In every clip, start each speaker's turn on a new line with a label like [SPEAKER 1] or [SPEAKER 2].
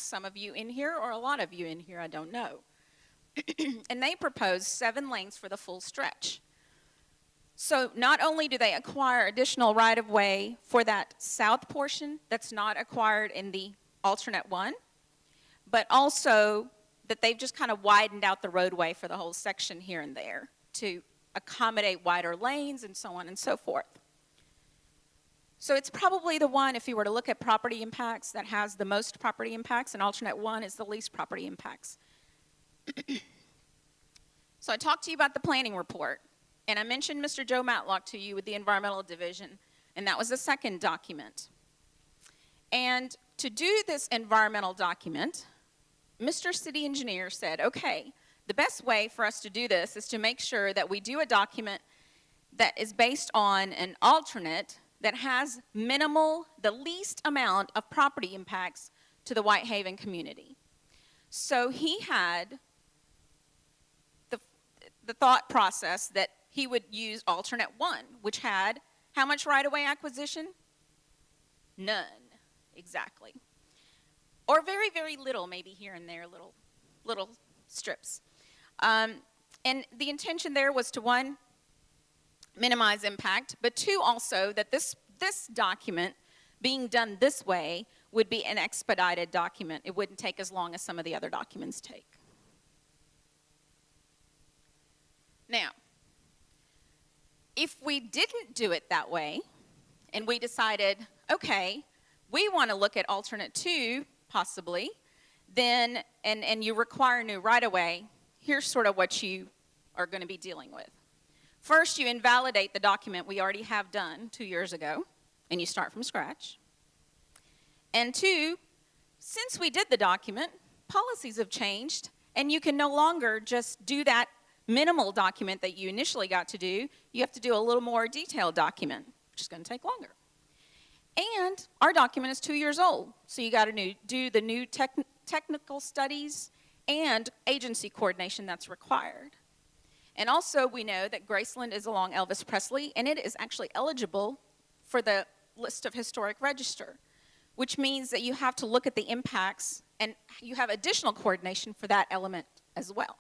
[SPEAKER 1] some of you in here or a lot of you in here, I don't know. And they proposed 7 lanes for the full stretch. So not only do they acquire additional right-of-way for that south portion that's not acquired in the alternate one, but also that they've just kind of widened out the roadway for the whole section here and there to accommodate wider lanes and so on and so forth. So it's probably the one, if you were to look at property impacts, that has the most property impacts, and alternate one is the least property impacts. So I talked to you about the planning report, and I mentioned Mr. Joe Matlock to you with the Environmental Division, and that was the second document. And to do this environmental document, Mr. City Engineer said, okay, the best way for us to do this is to make sure that we do a document that is based on an alternate that has the least amount of property impacts to the Whitehaven community. So he had the thought process that he would use alternate one, which had how much right-of-way acquisition? None, exactly. Or very, very little, maybe here and there, little strips. And the intention there was to, 1, minimize impact, but 2, also that this document being done this way would be an expedited document. It wouldn't take as long as some of the other documents take. Now, if we didn't do it that way, and we decided, okay, we want to look at alternate 2, possibly, then, and you require new right-of-way, here's sort of what you are going to be dealing with. First, you invalidate the document we already have done 2 years ago, and you start from scratch. And 2, since we did the document, policies have changed, and you can no longer just do that minimal document that you initially got to do. You have to do a little more detailed document, which is going to take longer. And our document is 2 years old, so you got to do the new technical studies and agency coordination that's required. And also, we know that Graceland is along Elvis Presley, and it is actually eligible for the list of historic register, which means that you have to look at the impacts, and you have additional coordination for that element as well.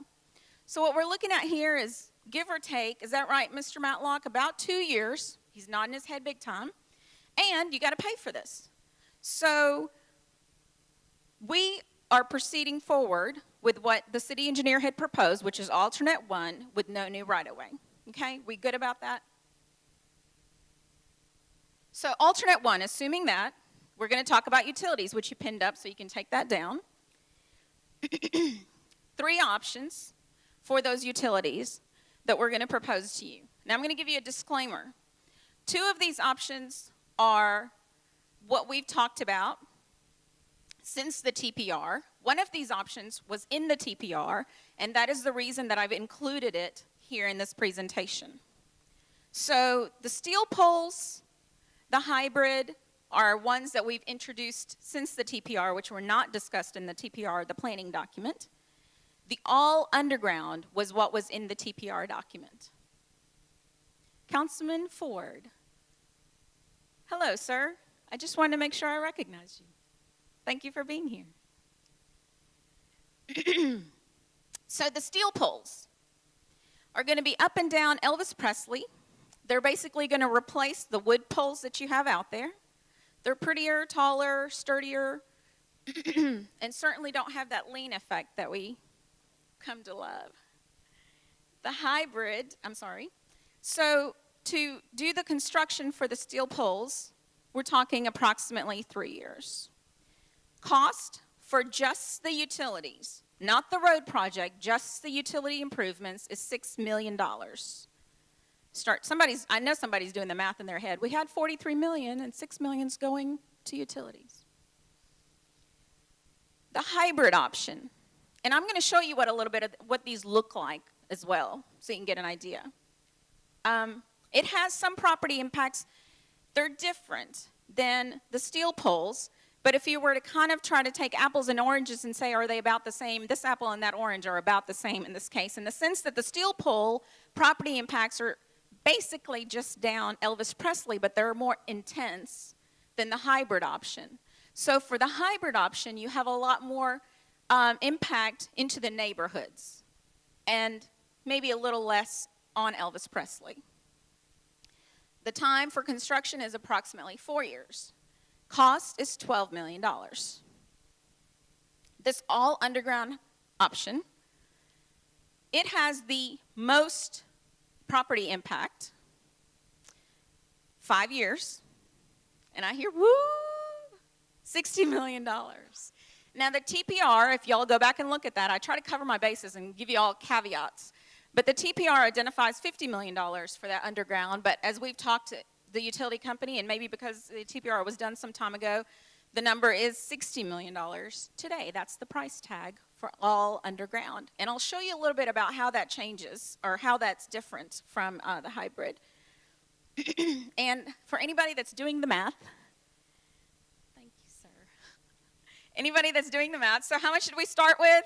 [SPEAKER 1] So what we're looking at here is, give or take, is that right, Mr. Matlock? About 2 years. He's nodding his head big time. And you got to pay for this. So we are proceeding forward with what the city engineer had proposed, which is alternate 1 with no new right-of-way. Okay, we good about that? So alternate 1, assuming that, we're going to talk about utilities, which you pinned up so you can take that down. 3 options for those utilities that we're going to propose to you. Now I'm going to give you a disclaimer. 2 of these options are what we've talked about since the TPR. One of these options was in the TPR, and that is the reason that I've included it here in this presentation. So the steel poles, the hybrid, are ones that we've introduced since the TPR, which were not discussed in the TPR, the planning document. The all underground was what was in the TPR document. Councilman Ford. Hello, sir. I just wanted to make sure I recognized you. Thank you for being here. So the steel poles are going to be up and down Elvis Presley. They're basically going to replace the wood poles that you have out there. They're prettier, taller, sturdier, and certainly don't have that lean effect that we come to love. The hybrid, so to do the construction for the steel poles, we're talking approximately 3 years. Cost for just the utilities, not the road project, just the utility improvements, is $6 million. I know somebody's doing the math in their head. We had 43 million and 6 million's going to utilities. The hybrid option, and I'm going to show you a little bit of what these look like as well, so you can get an idea. It has some property impacts. They're different than the steel poles, but if you were to kind of try to take apples and oranges and say, are they about the same? This apple and that orange are about the same in this case, in the sense that the steel pole property impacts are basically just down Elvis Presley, but they're more intense than the hybrid option. So for the hybrid option, you have a lot more impact into the neighborhoods and maybe a little less on Elvis Presley. The time for construction is approximately 4 years. Cost is $12 million. This all underground option, it has the most property impact, 5 years, and I hear, woo, $60 million. Now the TPR, if y'all go back and look at that, I try to cover my bases and give you all caveats, but the TPR identifies $50 million for that underground, but as we've talked to the utility company, and maybe because the TPR was done some time ago, the number is $60 million today. That's the price tag for all underground. And I'll show you a little bit about how that changes, or how that's different from the hybrid. And for anybody that's doing the math, thank you, sir. Anybody that's doing the math, so how much did we start with?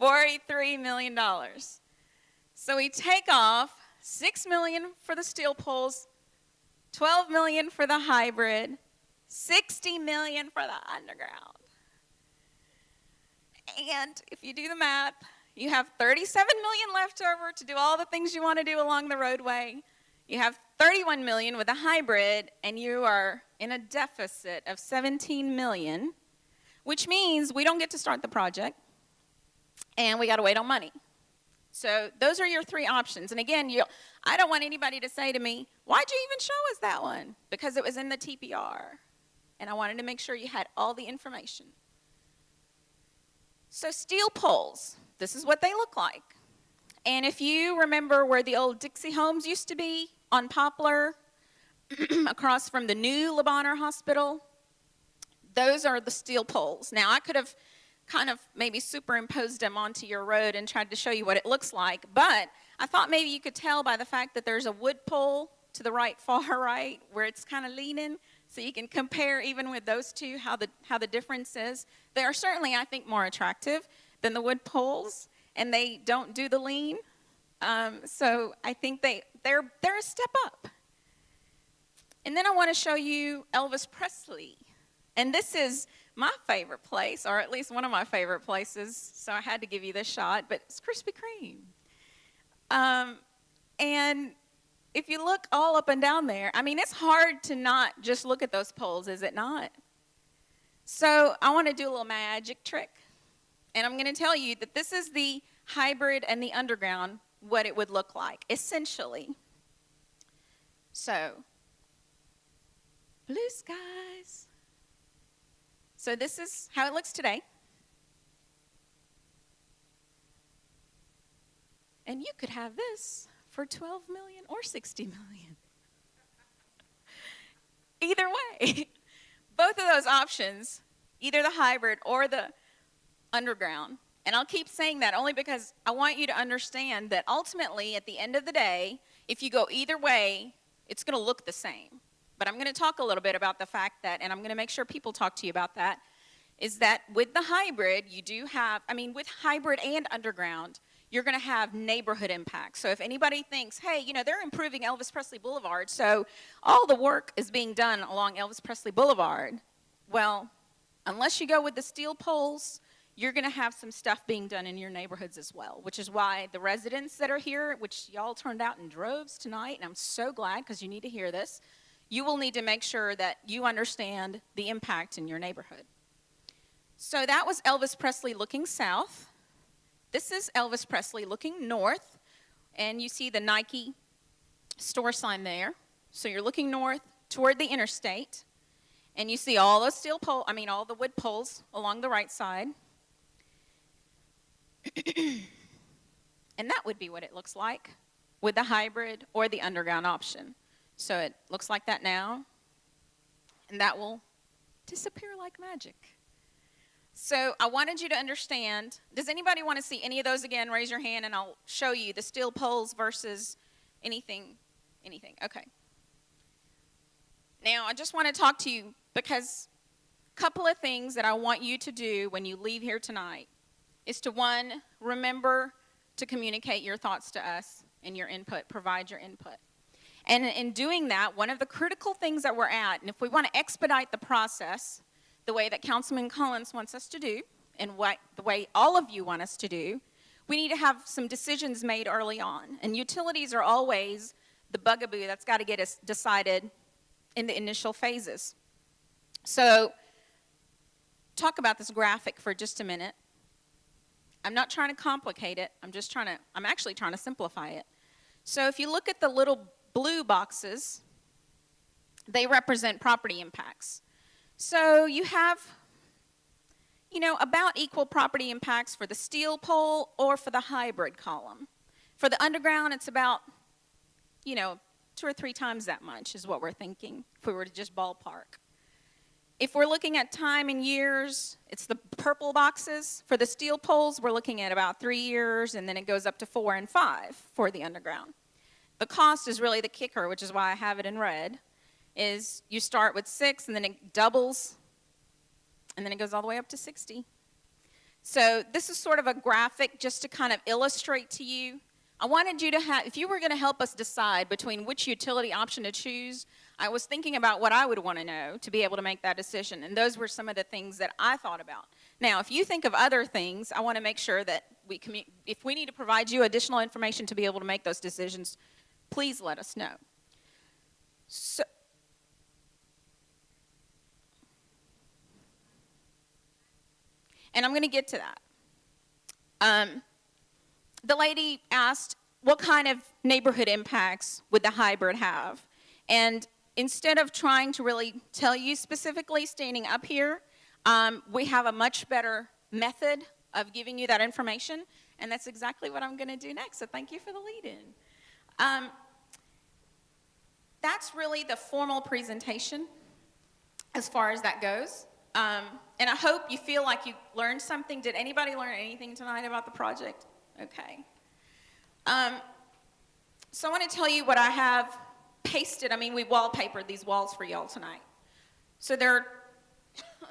[SPEAKER 1] $43 million. So we take off $6 million for the steel poles, $12 million for the hybrid, $60 million for the underground. And if you do the math, you have $37 million left over to do all the things you want to do along the roadway. You have $31 million with a hybrid, and you are in a deficit of $17 million, which means we don't get to start the project, and we got to wait on money. So those are your three options. And again, I don't want anybody to say to me, why'd you even show us that one? Because it was in the TPR, and I wanted to make sure you had all the information. So steel poles, this is what they look like. And if you remember where the old Dixie homes used to be on Poplar, across from the new Le Bonheur Hospital, those are the steel poles. Now, I could have kind of maybe superimposed them onto your road and tried to show you what it looks like, but I thought maybe you could tell by the fact that there's a wood pole to the right, far right, where it's kind of leaning, so you can compare even with those two how the difference is. They are certainly, I think, more attractive than the wood poles, and they don't do the lean. So I think they're a step up. And then I want to show you Elvis Presley. And this is my favorite place, or at least one of my favorite places, so I had to give you this shot, but it's Krispy Kreme. And if you look all up and down there, I mean, it's hard to not just look at those poles, is it not? So I want to do a little magic trick. And I'm going to tell you that this is the hybrid and the underground, what it would look like, essentially. So, blue skies. So this is how it looks today. And you could have this for $12 million or $60 million. Either way, both of those options, either the hybrid or the underground. And I'll keep saying that only because I want you to understand that ultimately, at the end of the day, if you go either way, it's going to look the same. But I'm going to talk a little bit about the fact that, and I'm going to make sure people talk to you about that, is that with the hybrid, you do have, with hybrid and underground, you're going to have neighborhood impact. So if anybody thinks, hey, they're improving Elvis Presley Boulevard, so all the work is being done along Elvis Presley Boulevard, well, unless you go with the steel poles, you're going to have some stuff being done in your neighborhoods as well, which is why the residents that are here, which y'all turned out in droves tonight, and I'm so glad because you need to hear this, you will need to make sure that you understand the impact in your neighborhood. So that was Elvis Presley looking south. This is Elvis Presley looking north, and you see the Nike store sign there. So you're looking north toward the interstate, and you see all those all the wood poles along the right side. And that would be what it looks like with the hybrid or the underground option. So it looks like that now, and that will disappear like magic. So I wanted you to understand, does anybody want to see any of those again? Raise your hand and I'll show you the steel poles versus anything. Okay. Now I just want to talk to you because a couple of things that I want you to do when you leave here tonight is to, one, remember to communicate your thoughts to us and your input, provide your input. And in doing that, one of the critical things that we're at, and if we want to expedite the process the way that Councilman Collins wants us to do, and the way all of you want us to do, we need to have some decisions made early on. And utilities are always the bugaboo that's got to get us decided in the initial phases. So, talk about this graphic for just a minute. I'm not trying to complicate it. I'm actually trying to simplify it. So if you look at the little blue boxes, they represent property impacts. So you have, about equal property impacts for the steel pole or for the hybrid column. For the underground, it's about, 2 or 3 times that much is what we're thinking if we were to just ballpark. If we're looking at time in years, it's the purple boxes. For the steel poles, we're looking at about 3 years, and then it goes up to 4 and 5 for the underground. The cost is really the kicker, which is why I have it in red, is you start with 6, and then it doubles, and then it goes all the way up to 60. So this is sort of a graphic just to kind of illustrate to you. I wanted you to have, if you were going to help us decide between which utility option to choose, I was thinking about what I would want to know to be able to make that decision, and those were some of the things that I thought about. Now, if you think of other things, I want to make sure that if we need to provide you additional information to be able to make those decisions, please let us know. So, and I'm going to get to that. The lady asked, what kind of neighborhood impacts would the hybrid have? And instead of trying to really tell you specifically standing up here, we have a much better method of giving you that information, and that's exactly what I'm going to do next, so thank you for the lead-in. That's really the formal presentation as far as that goes. And I hope you feel like you learned something. Did anybody learn anything tonight about the project? Okay. So I want to tell you what I have pasted. We wallpapered these walls for y'all tonight. So they're,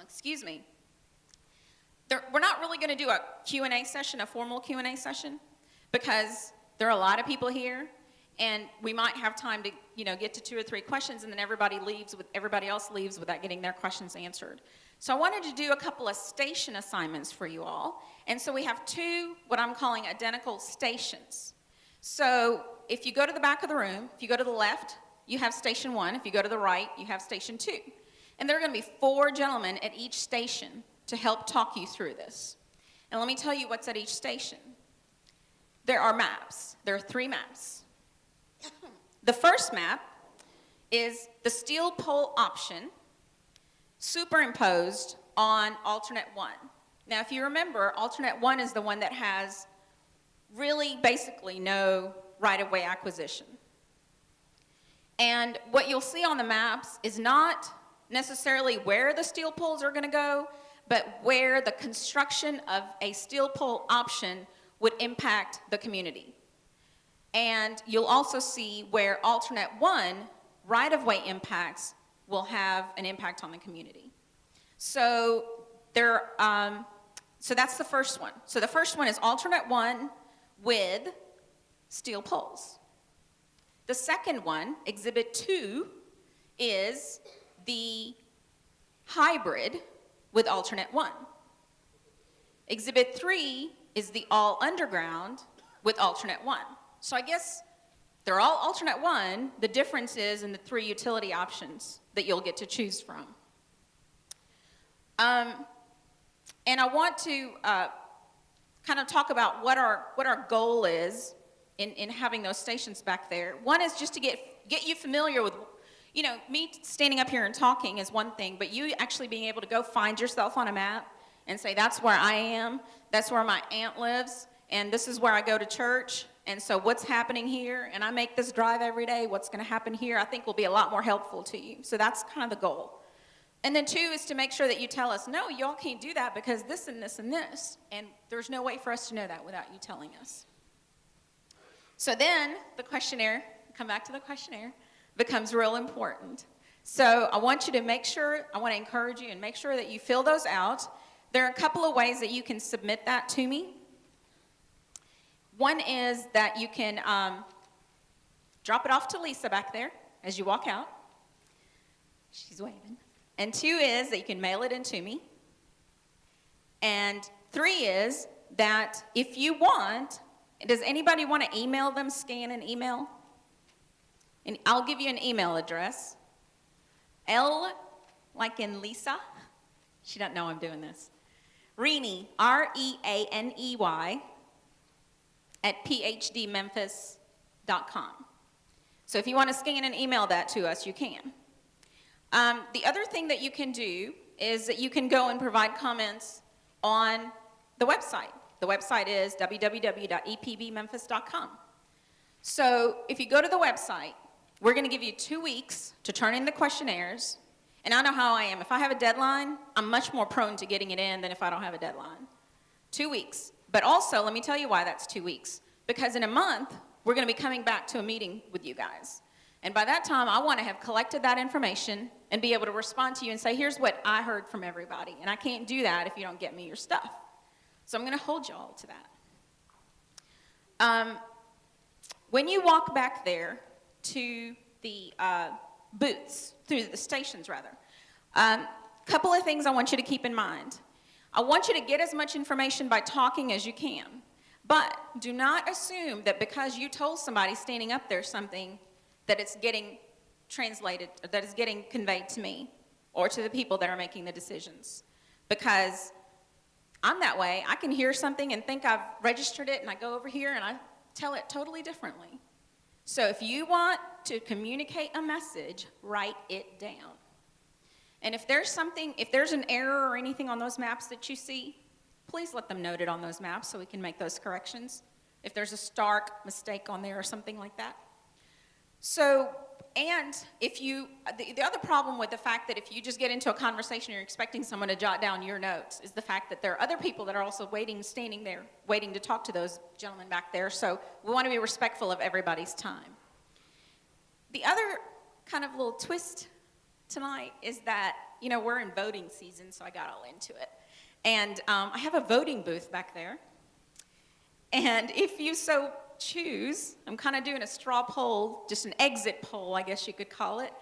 [SPEAKER 1] excuse me, we're not really going to do a Q&A session, a formal Q&A session, because there are a lot of people here, and we might have time to, get to 2 or 3 questions, and then everybody else leaves without getting their questions answered. So I wanted to do a couple of station assignments for you all. And so we have 2, what I'm calling identical stations. So if you go to the back of the room, if you go to the left, you have station 1. If you go to the right, you have station 2. And there are going to be 4 gentlemen at each station to help talk you through this. And let me tell you what's at each station. There are maps. There are 3 maps. The first map is the steel pole option superimposed on alternate 1. Now, if you remember, alternate 1 is the one that has really basically no right-of-way acquisition. And what you'll see on the maps is not necessarily where the steel poles are going to go, but where the construction of a steel pole option would impact the community. And you'll also see where alternate 1 right-of-way impacts will have an impact on the community. So so that's the first one. So the first one is alternate 1 with steel poles. The second one, exhibit 2, is the hybrid with alternate 1. Exhibit 3 is the all underground with alternate 1. So I guess they're all alternate 1. The difference is in the 3 utility options that you'll get to choose from. And I want to kind of talk about what our goal is in having those stations back there. One is just to get you familiar with, me standing up here and talking is one thing, but you actually being able to go find yourself on a map and say, that's where I am, that's where my aunt lives, and this is where I go to church, and so what's happening here, and I make this drive every day, what's going to happen here, I think will be a lot more helpful to you. So that's kind of the goal. And then 2 is to make sure that you tell us, no, y'all can't do that because this and this and this, and there's no way for us to know that without you telling us. So then the questionnaire, come back to the questionnaire, becomes real important. So I want you to I want to encourage you and make sure that you fill those out. There are a couple of ways that you can submit that to me. One is that you can drop it off to Lisa back there as you walk out. She's waving. And 2 is that you can mail it in to me. And 3 is that if you want, does anybody want to email them, scan an email? And I'll give you an email address. L, like in Lisa. She doesn't know I'm doing this. Reaney, R-E-A-N-E-Y, at phdmemphis.com. So if you want to scan and email that to us, you can. The other thing that you can do is that you can go and provide comments on the website. The website is www.epbmemphis.com. So if you go to the website, we're going to give you 2 weeks to turn in the questionnaires. And I know how I am. If I have a deadline, I'm much more prone to getting it in than if I don't have a deadline. 2 weeks. But also, let me tell you why that's 2 weeks. Because in a month, we're going to be coming back to a meeting with you guys. And by that time, I want to have collected that information and be able to respond to you and say, here's what I heard from everybody. And I can't do that if you don't get me your stuff. So I'm going to hold y'all to that. When you walk back there to the booths, through the stations rather, couple of things I want you to keep in mind. I want you to get as much information by talking as you can. But do not assume that because you told somebody standing up there something that it's getting translated, or that it's getting conveyed to me or to the people that are making the decisions. Because I'm that way. I can hear something and think I've registered it, and I go over here and I tell it totally differently. So if you want to communicate a message, write it down. And if there's an error or anything on those maps that you see, please let them note it on those maps so we can make those corrections. If there's a stark mistake on there or something like that. So, and if you, the other problem with the fact that if you just get into a conversation and you're expecting someone to jot down your notes is the fact that there are other people that are also standing there, waiting to talk to those gentlemen back there. So we want to be respectful of everybody's time. The other kind of little twist tonight is that, you know, we're in voting season, so I got all into it. And I have a voting booth back there. And if you so choose, I'm kind of doing a straw poll, just an exit poll, I guess you could call it.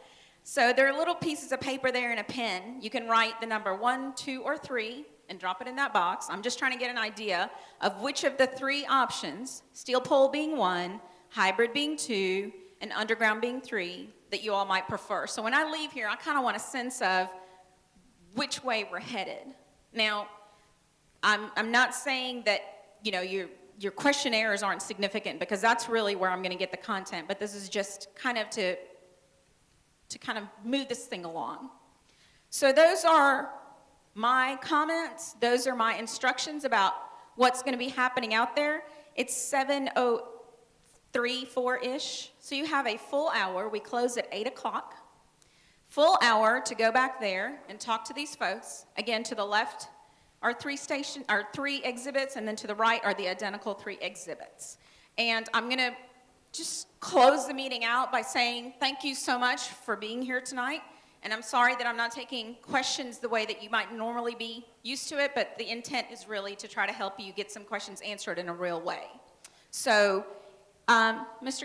[SPEAKER 1] So there are little pieces of paper there and a pen. You can write the number 1, 2, or 3 and drop it in that box. I'm just trying to get an idea of which of the 3 options, steel pole being 1, hybrid being 2, and underground being 3, that you all might prefer. So when I leave here, I kind of want a sense of which way we're headed. Now, I'm not saying that, you know, your questionnaires aren't significant, because that's really where I'm going to get the content, but this is just kind of to kind of move this thing along. So those are my comments. Those are my instructions about what's going to be happening out there. It's 7:03, 4-ish, so you have a full hour. We close at 8 o'clock. Full hour to go back there and talk to these folks. Again, to the left are 3 exhibits, and then to the right are the identical 3 exhibits. And I'm going to just close the meeting out by saying thank you so much for being here tonight. And I'm sorry that I'm not taking questions the way that you might normally be used to it, but the intent is really to try to help you get some questions answered in a real way. So, Mr.